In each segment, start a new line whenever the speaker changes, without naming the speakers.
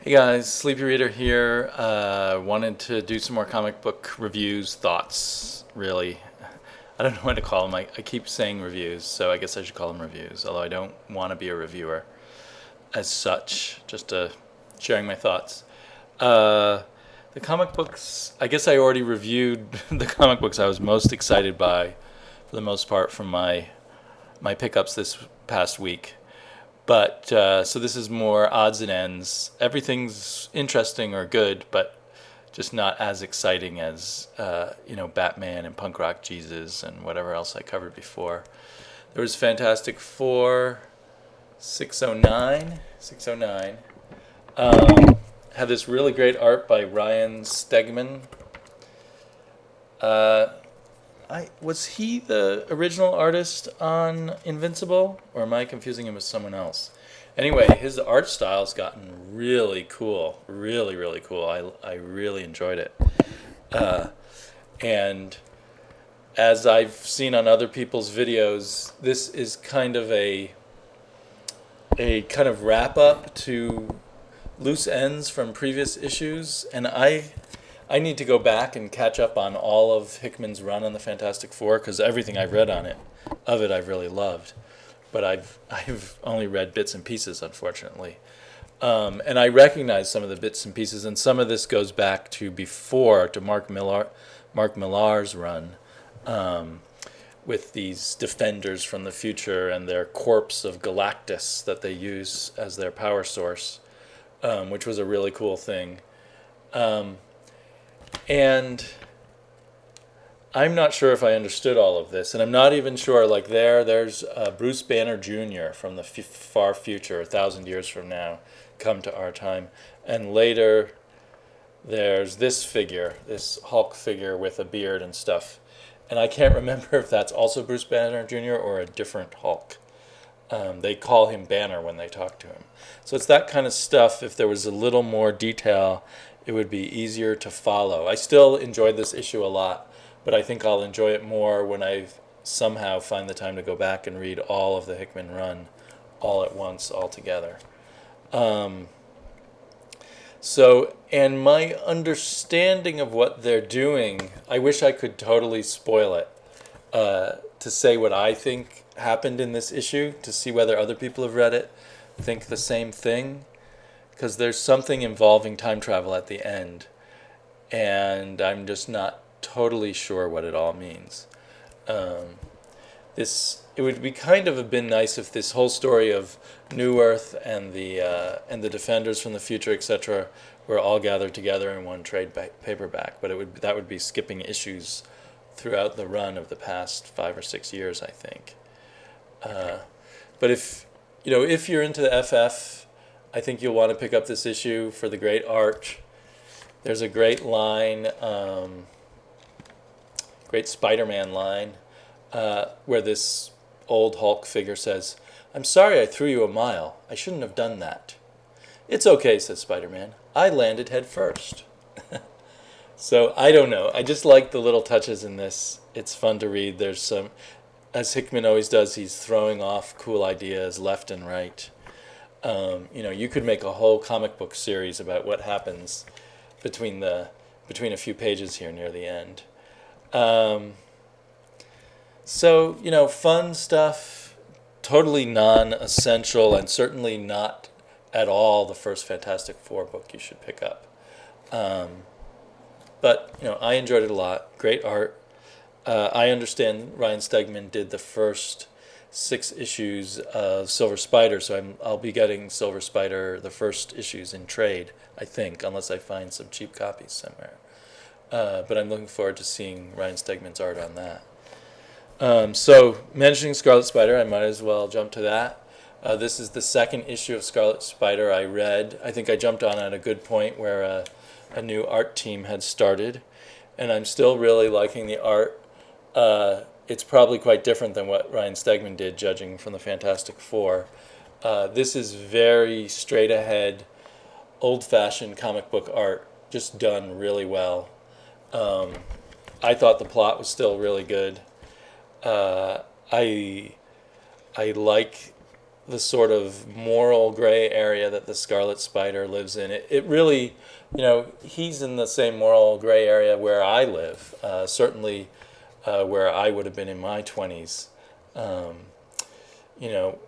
Hey guys, Sleepy Reader here. Wanted to do some more comic book reviews, thoughts, really. I don't know what to call them. I keep saying reviews, so I guess I should call them reviews, although I don't want to be a reviewer as such, just sharing my thoughts. Uh, the comic books, I guess I already reviewed the comic books I was most excited by, for the most part, from my pickups this past week. But so this is more odds and ends. Everything's interesting or good, but just not as exciting as Batman and Punk Rock Jesus and whatever else I covered before. There was Fantastic Four, 609, 609. Had this really great art by Ryan Stegman. Was he the original artist on Invincible, or am I confusing him with someone else? Anyway, his art style's gotten really cool, really, really cool. I really enjoyed it. And as I've seen on other people's videos, this is kind of a kind of wrap up to loose ends from previous issues, and I need to go back and catch up on all of Hickman's run on the Fantastic Four because everything I've read on it, I've really loved, but I've only read bits and pieces, unfortunately, and I recognize some of the bits and pieces, and some of this goes back to Mark Millar's run, with these defenders from the future and their corpse of Galactus that they use as their power source, which was a really cool thing. And I'm not sure if I understood all of this, and I'm not even sure. Like there's Bruce Banner Jr. from the far future, 1,000 years from now, come to our time, and later there's this figure, this Hulk figure with a beard and stuff, and I can't remember if that's also Bruce Banner Jr. or a different Hulk. They call him Banner when they talk to him, so it's that kind of stuff. If there was a little more detail, it would be easier to follow. I still enjoyed this issue a lot, but I think I'll enjoy it more when I somehow find the time to go back and read all of the Hickman run all at once, all together. And my understanding of what they're doing, I wish I could totally spoil it, to say what I think happened in this issue, to see whether other people have read it, think the same thing. Because there's something involving time travel at the end, and I'm just not totally sure what it all means. It would be kind of have been nice if this whole story of New Earth and the Defenders from the future, etc., were all gathered together in one trade paperback. But that would be skipping issues throughout the run of the past 5 or 6 years, I think. But if you're into the FF, I think you'll want to pick up this issue for the great art. There's a great line, great Spider-Man line, where this old Hulk figure says, "I'm sorry I threw you a mile. I shouldn't have done that." "It's okay," says Spider-Man. "I landed head first." So I don't know. I just like the little touches in this. It's fun to read. There's some, as Hickman always does, he's throwing off cool ideas left and right. You could make a whole comic book series about what happens between a few pages here near the end. Fun stuff, totally non-essential, and certainly not at all the first Fantastic Four book you should pick up. But I enjoyed it a lot. Great art. I understand Ryan Stegman did the first 6 issues of Silver Spider, so I'll be getting Silver Spider, the first issues, in trade, I think, unless I find some cheap copies somewhere. But I'm looking forward to seeing Ryan Stegman's art on that. So, mentioning Scarlet Spider, I might as well jump to that. This is the second issue of Scarlet Spider I read. I think I jumped on at a good point where a new art team had started, and I'm still really liking the art. It's probably quite different than what Ryan Stegman did, judging from the Fantastic Four. This is very straight ahead, old-fashioned comic book art, just done really well. I thought the plot was still really good. I like the sort of moral gray area that the Scarlet Spider lives in. It really, he's in the same moral gray area where I live, certainly where I would have been in my 20s.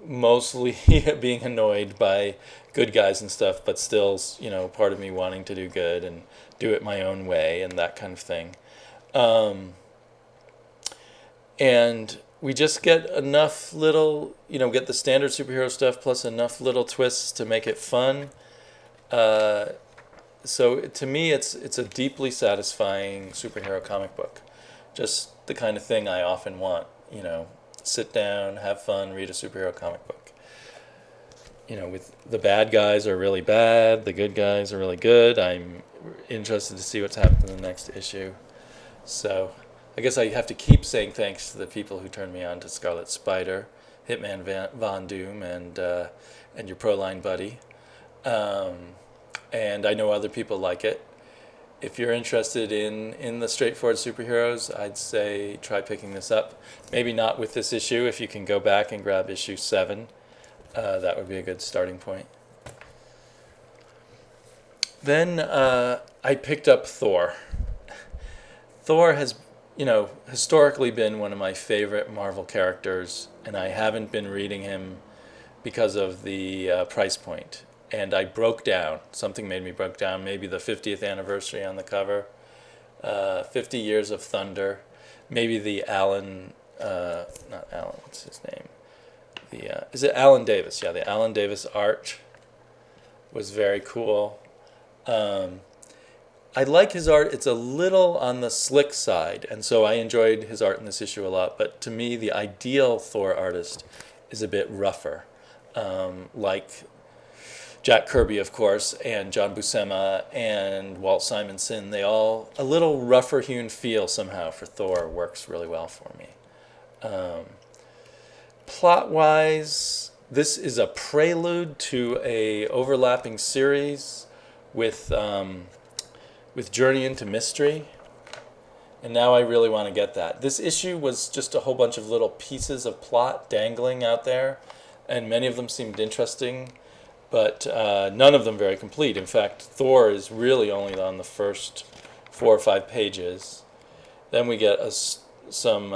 Mostly being annoyed by good guys and stuff, but still, part of me wanting to do good and do it my own way and that kind of thing. And we just get enough little, get the standard superhero stuff plus enough little twists to make it fun. So to me, it's a deeply satisfying superhero comic book. Just the kind of thing I often want, sit down, have fun, read a superhero comic book. With the bad guys are really bad, the good guys are really good. I'm interested to see what's happening in the next issue. So I guess I have to keep saying thanks to the people who turned me on to Scarlet Spider, Hitman Von Doom, and your Proline buddy. And I know other people like it. If you're interested in the straightforward superheroes, I'd say try picking this up. Maybe not with this issue. If you can go back and grab issue 7, that would be a good starting point. Then I picked up Thor. Thor has, historically been one of my favorite Marvel characters, and I haven't been reading him because of the price point. And I broke down. Something made me broke down. Maybe the 50th anniversary on the cover. 50 Years of Thunder. Maybe the not Alan, what's his name? Is it Alan Davis? Yeah, the Alan Davis art was very cool. I like his art. It's a little on the slick side, and so I enjoyed his art in this issue a lot. But to me, the ideal Thor artist is a bit rougher, like Jack Kirby, of course, and John Buscema and Walt Simonson. They all, a little rougher hewn feel somehow for Thor works really well for me. Plot-wise, this is a prelude to a overlapping series with Journey into Mystery. And now I really want to get that. This issue was just a whole bunch of little pieces of plot dangling out there, and many of them seemed interesting, but none of them very complete. In fact, Thor is really only on the first 4 or 5 pages. Then we get some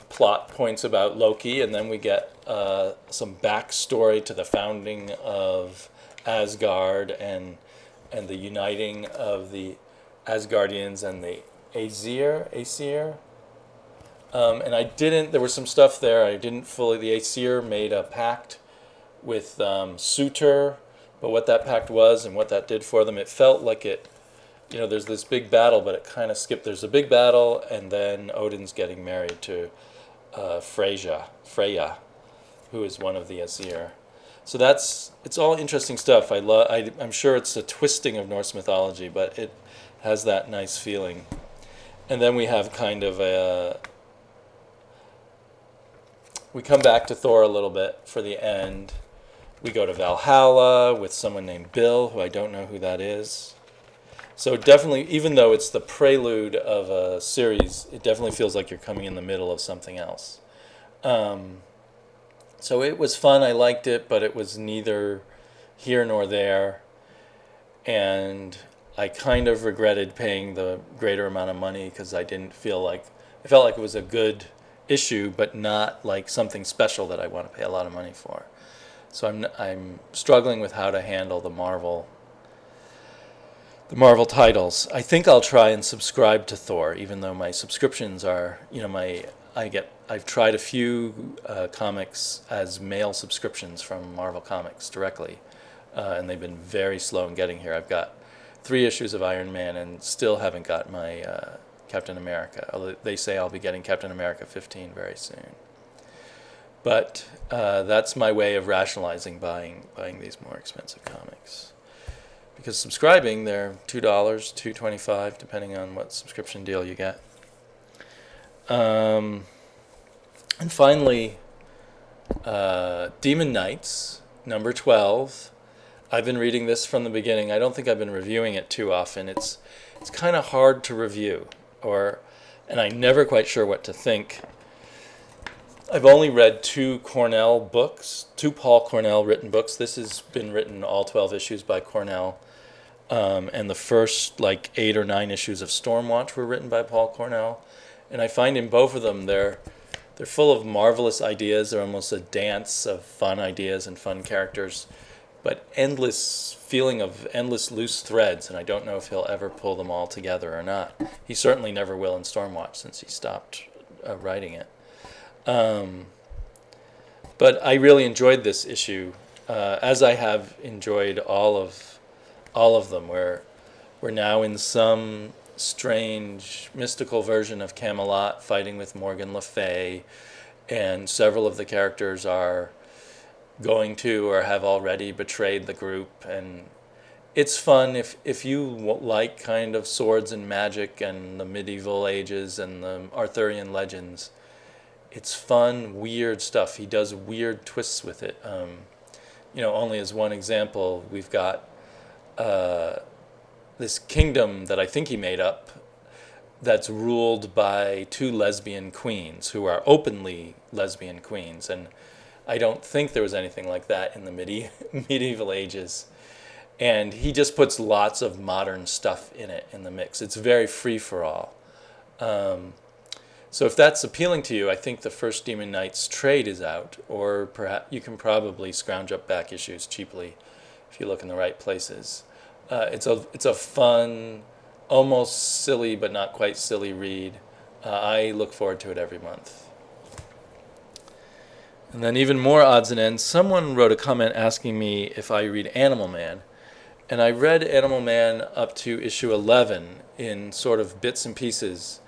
plot points about Loki, and then we get some backstory to the founding of Asgard and the uniting of the Asgardians and the Aesir. And there was some stuff there I didn't fully, the Aesir made a pact with Sutor, but what that pact was and what that did for them, it felt like there's this big battle, but it kind of skipped. There's a big battle, and then Odin's getting married to Freya, who is one of the Aesir. So it's all interesting stuff. I'm sure it's a twisting of Norse mythology, but it has that nice feeling. And then we have kind of we come back to Thor a little bit for the end. We go to Valhalla with someone named Bill, who I don't know who that is. So definitely, even though it's the prelude of a series, it definitely feels like you're coming in the middle of something else. So it was fun. I liked it, but it was neither here nor there. And I kind of regretted paying the greater amount of money because I felt like it was a good issue, but not like something special that I want to pay a lot of money for. So I'm struggling with how to handle the Marvel titles. I think I'll try and subscribe to Thor, even though my subscriptions are, I've tried a few comics as mail subscriptions from Marvel Comics directly, and they've been very slow in getting here. I've got 3 issues of Iron Man and still haven't got my Captain America. Although they say I'll be getting Captain America 15 very soon. But that's my way of rationalizing buying these more expensive comics. Because subscribing, they're $2, $2.25, depending on what subscription deal you get. And finally, Demon Knights, number 12. I've been reading this from the beginning. I don't think I've been reviewing it too often. It's kind of hard to review, and I'm never quite sure what to think. I've only read two Cornell books, two Paul Cornell written books. This has been written, all 12 issues by Cornell. And the first, like, 8 or 9 issues of Stormwatch were written by Paul Cornell. And I find in both of them, they're full of marvelous ideas. They're almost a dance of fun ideas and fun characters, but endless feeling of endless loose threads. And I don't know if he'll ever pull them all together or not. He certainly never will in Stormwatch since he stopped writing it. But I really enjoyed this issue, as I have enjoyed all of them. We're now in some strange mystical version of Camelot, fighting with Morgan Le Fay, and several of the characters are going to or have already betrayed the group. And it's fun if you like kind of swords and magic and the medieval ages and the Arthurian legends. It's fun, weird stuff. He does weird twists with it. Only as one example, we've got this kingdom that I think he made up that's ruled by two lesbian queens who are openly lesbian queens. And I don't think there was anything like that in the medieval ages. And he just puts lots of modern stuff in it, in the mix. It's very free for all. So if that's appealing to you, I think the first Demon Knights trade is out, or perhaps you can probably scrounge up back issues cheaply if you look in the right places. It's a fun, almost silly but not quite silly read. I look forward to it every month. And then even more odds and ends, someone wrote a comment asking me if I read Animal Man. And I read Animal Man up to issue 11 in sort of bits and pieces.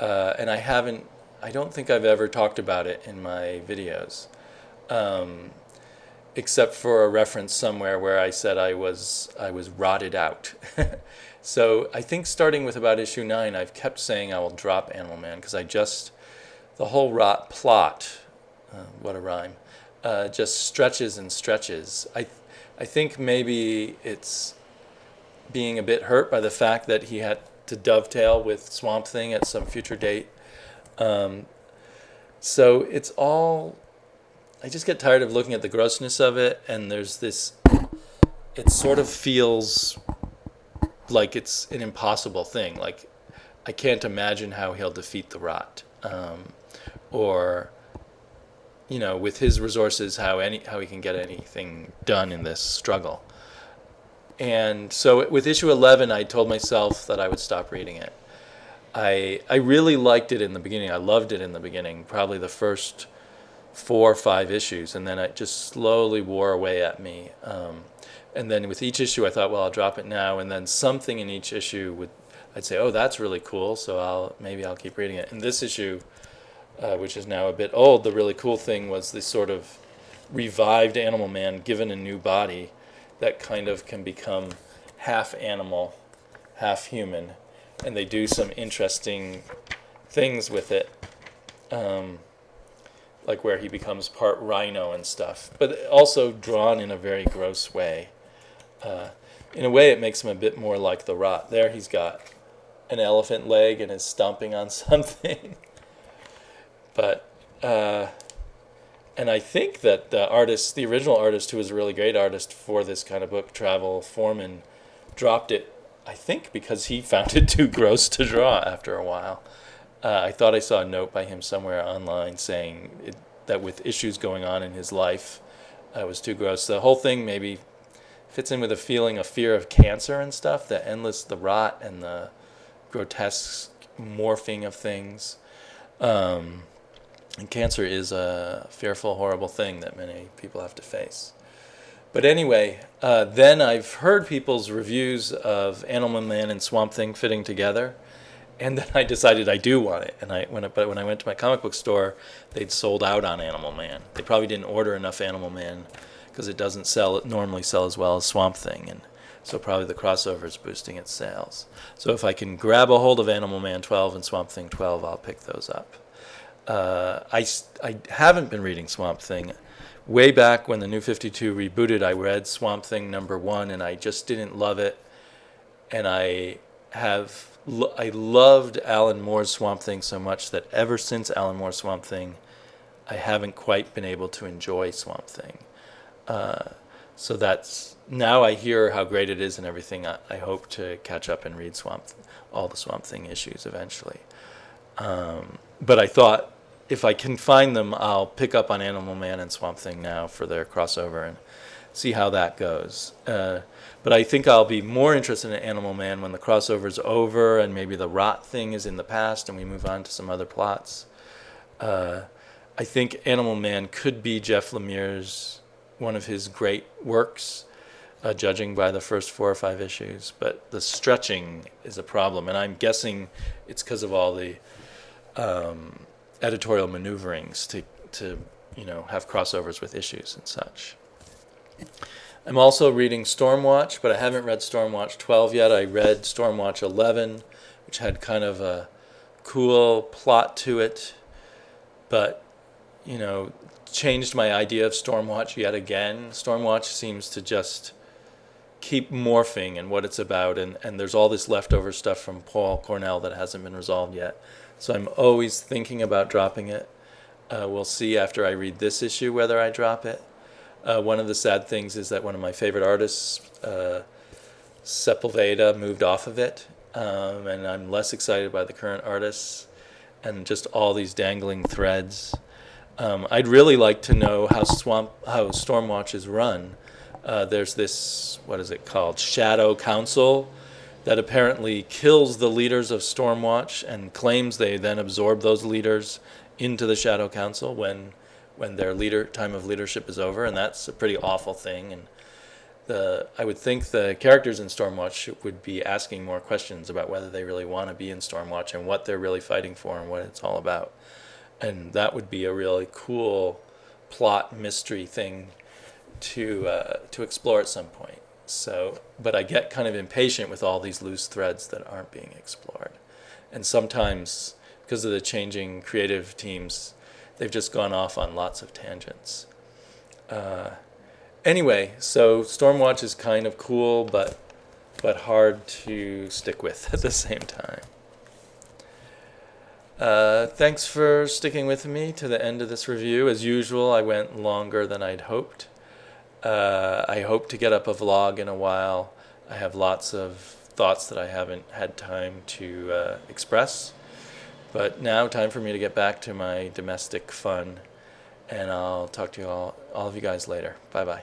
And I don't think I've ever talked about it in my videos, except for a reference somewhere where I said I was rotted out. So I think starting with about issue 9, I've kept saying I will drop Animal Man because the whole rot plot, what a rhyme, just stretches and stretches. I think maybe it's being a bit hurt by the fact that he had to dovetail with Swamp Thing at some future date. So it's all, I just get tired of looking at the grossness of it, and there's this, it sort of feels like it's an impossible thing. Like, I can't imagine how he'll defeat the rot. Or, with his resources, how he can get anything done in this struggle. And so with issue 11, I told myself that I would stop reading it. I really liked it in the beginning. I loved it in the beginning, probably the first 4 or 5 issues, and then it just slowly wore away at me. And then with each issue, I thought, well, I'll drop it now. And then something in each issue I'd say, oh, that's really cool, so maybe I'll keep reading it. In this issue, which is now a bit old, the really cool thing was this sort of revived Animal Man given a new body that kind of can become half animal, half human, and they do some interesting things with it, like where he becomes part rhino and stuff, but also drawn in a very gross way. In a way, it makes him a bit more like the Rot. There he's got an elephant leg and is stomping on something. But and I think that the original artist, who was a really great artist for this kind of book, Travel Foreman, dropped it, I think, because he found it too gross to draw after a while. I thought I saw a note by him somewhere online saying that with issues going on in his life, it was too gross. The whole thing maybe fits in with a fear of cancer and stuff, the rot and the grotesque morphing of things. And cancer is a fearful, horrible thing that many people have to face. But anyway, then I've heard people's reviews of Animal Man and Swamp Thing fitting together, and then I decided I do want it. But when I went to my comic book store, they'd sold out on Animal Man. They probably didn't order enough Animal Man because it doesn't normally sell as well as Swamp Thing, and so probably the crossover is boosting its sales. So if I can grab a hold of Animal Man 12 and Swamp Thing 12, I'll pick those up. I haven't been reading Swamp Thing. Way back when the New 52 rebooted, I read Swamp Thing #1, and I just didn't love it. And I loved Alan Moore's Swamp Thing so much that ever since Alan Moore's Swamp Thing, I haven't quite been able to enjoy Swamp Thing. So that's, now I hear how great it is and everything. I hope to catch up and read all the Swamp Thing issues eventually. But I thought if I can find them, I'll pick up on Animal Man and Swamp Thing now for their crossover and see how that goes. But I think I'll be more interested in Animal Man when the crossover's over and maybe the rot thing is in the past and we move on to some other plots. I think Animal Man could be Jeff Lemire's, one of his great works, judging by the first 4 or 5 issues. But the stretching is a problem, and I'm guessing it's because of all the editorial maneuverings to have crossovers with issues and such. I'm also reading Stormwatch, but I haven't read Stormwatch 12 yet. I read Stormwatch 11, which had kind of a cool plot to it, but changed my idea of Stormwatch yet again. Stormwatch seems to just keep morphing in what it's about, and there's all this leftover stuff from Paul Cornell that hasn't been resolved yet. So I'm always thinking about dropping it. We'll see after I read this issue whether I drop it. One of the sad things is that one of my favorite artists, Sepulveda, moved off of it, and I'm less excited by the current artists and just all these dangling threads. I'd really like to know how Stormwatch is run. There's this, what is it called, Shadow Council that apparently kills the leaders of Stormwatch and claims they then absorb those leaders into the Shadow Council when their time of leadership is over, and that's a pretty awful thing. And I would think the characters in Stormwatch would be asking more questions about whether they really want to be in Stormwatch and what they're really fighting for and what it's all about. And that would be a really cool plot mystery thing to explore at some point. But I get kind of impatient with all these loose threads that aren't being explored. And sometimes, because of the changing creative teams, they've just gone off on lots of tangents. Anyway, so Stormwatch is kind of cool, but hard to stick with at the same time. Thanks for sticking with me to the end of this review. As usual, I went longer than I'd hoped. I hope to get up a vlog in a while. I have lots of thoughts that I haven't had time to express. But now, time for me to get back to my domestic fun. And I'll talk to you all of you guys later. Bye-bye.